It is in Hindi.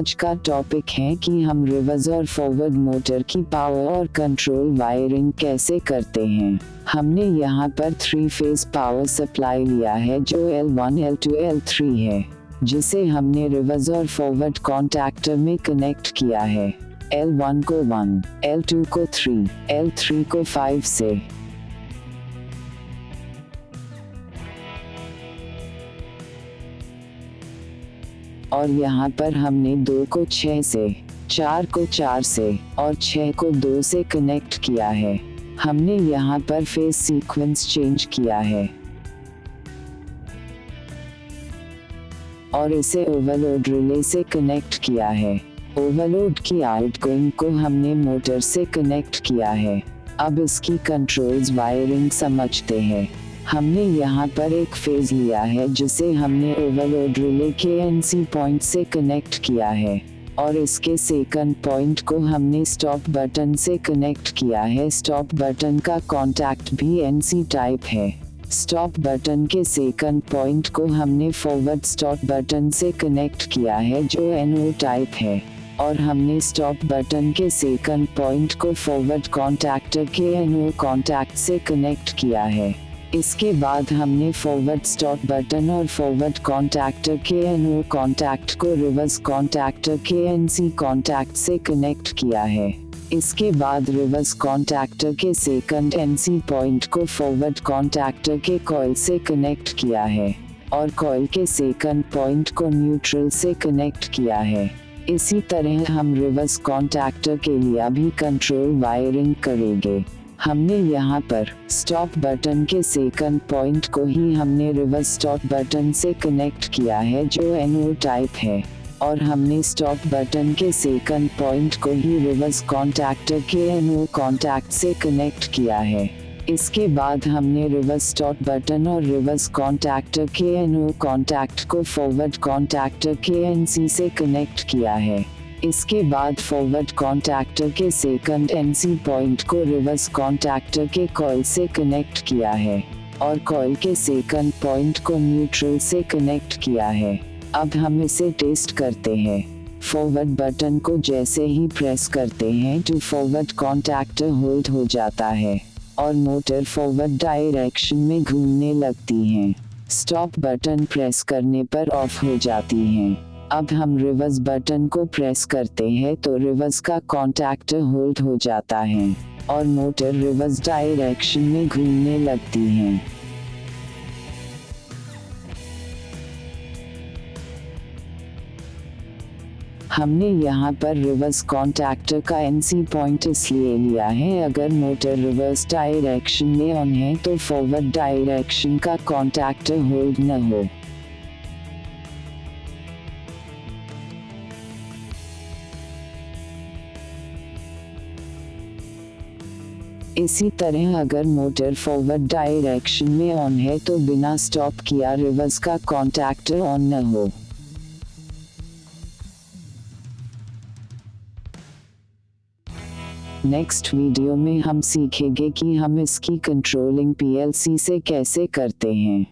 आज का टॉपिक है कि हम रिवर्स और फॉरवर्ड मोटर की पावर और कंट्रोल वायरिंग कैसे करते हैं। हमने यहाँ पर 3 फेज पावर सप्लाई लिया है जो L1, L2, L3 है, जिसे हमने रिवर्स और फॉरवर्ड कॉन्टैक्टर में कनेक्ट किया है। L1 को 1, L2 को 3, L3 को 5 से। और यहाँ पर हमने 2 को 6 से, 4 को 4 से और 6 को 2 से कनेक्ट किया है। हमने यहाँ पर फेज सीक्वेंस चेंज किया है और इसे ओवरलोड रिले से कनेक्ट किया है। ओवरलोड की आउटगोइंग को हमने मोटर से कनेक्ट किया है। अब इसकी कंट्रोल्स वायरिंग समझते हैं। हमने यहाँ पर एक फेज लिया है जिसे हमने ओवरलोड रिले के NC पॉइंट से कनेक्ट किया है और इसके सेकंड पॉइंट को हमने स्टॉप बटन से कनेक्ट किया है। स्टॉप बटन का कॉन्टैक्ट भी NC टाइप है। स्टॉप बटन के सेकंड पॉइंट को हमने फॉरवर्ड स्टॉप बटन से कनेक्ट किया है जो NO टाइप है और हमने स्टॉप बटन के सेकंड पॉइंट को फॉरवर्ड कॉन्टैक्टर के NO कॉन्टैक्ट से कनेक्ट किया है। इसके बाद हमने फॉरवर्ड स्टॉप बटन और फॉरवर्ड कॉन्टैक्टर के NO कॉन्टैक्ट को रिवर्स कॉन्टैक्टर के NC कॉन्टैक्ट से कनेक्ट किया है। इसके बाद रिवर्स कॉन्टैक्टर के सेकंड NC पॉइंट को फॉरवर्ड कॉन्टैक्टर के कॉइल से कनेक्ट किया है और कॉइल के सेकंड पॉइंट को न्यूट्रल से कनेक्ट किया है। इसी तरह हम रिवर्स कॉन्टैक्टर के लिए भी कंट्रोल वायरिंग करेंगे। हमने यहाँ पर स्टॉप बटन के सेकंड पॉइंट को ही हमने रिवर्स स्टॉप बटन से कनेक्ट किया है जो NO टाइप है और हमने स्टॉप बटन के सेकंड पॉइंट को ही रिवर्स कॉन्टैक्टर के NO कॉन्टैक्ट से कनेक्ट किया है। इसके बाद हमने रिवर्स स्टॉप बटन और रिवर्स कॉन्टैक्टर के NO कॉन्टैक्ट को फॉरवर्ड कॉन्टैक्टर के NC से कनेक्ट किया है। इसके बाद फॉरवर्ड कॉन्टैक्टर के सेकंड NC पॉइंट को रिवर्स कॉन्टैक्टर के कॉइल से कनेक्ट किया है और कॉइल के सेकंड पॉइंट को न्यूट्रल से कनेक्ट किया है। अब हम इसे टेस्ट करते हैं। फॉरवर्ड बटन को जैसे ही प्रेस करते हैं तो फॉरवर्ड कॉन्टैक्टर होल्ड हो जाता है और मोटर फॉरवर्ड डायरेक्शन में घूमने लगती है। स्टॉप बटन प्रेस करने पर ऑफ हो जाती हैं। अब हम रिवर्स बटन को प्रेस करते हैं तो रिवर्स का कॉन्टैक्टर होल्ड हो जाता है और मोटर रिवर्स डायरेक्शन में घूमने लगती है। हमने यहाँ पर रिवर्स कॉन्टैक्टर का NC पॉइंट इसलिए लिया है अगर मोटर रिवर्स डायरेक्शन में ऑन है तो फॉरवर्ड डायरेक्शन का कॉन्टैक्टर होल्ड न हो। इसी तरह अगर मोटर फॉरवर्ड डायरेक्शन में ऑन है तो बिना स्टॉप किया रिवर्स का कॉन्टैक्टर ऑन न हो। नेक्स्ट वीडियो में हम सीखेंगे कि हम इसकी कंट्रोलिंग PLC से कैसे करते हैं।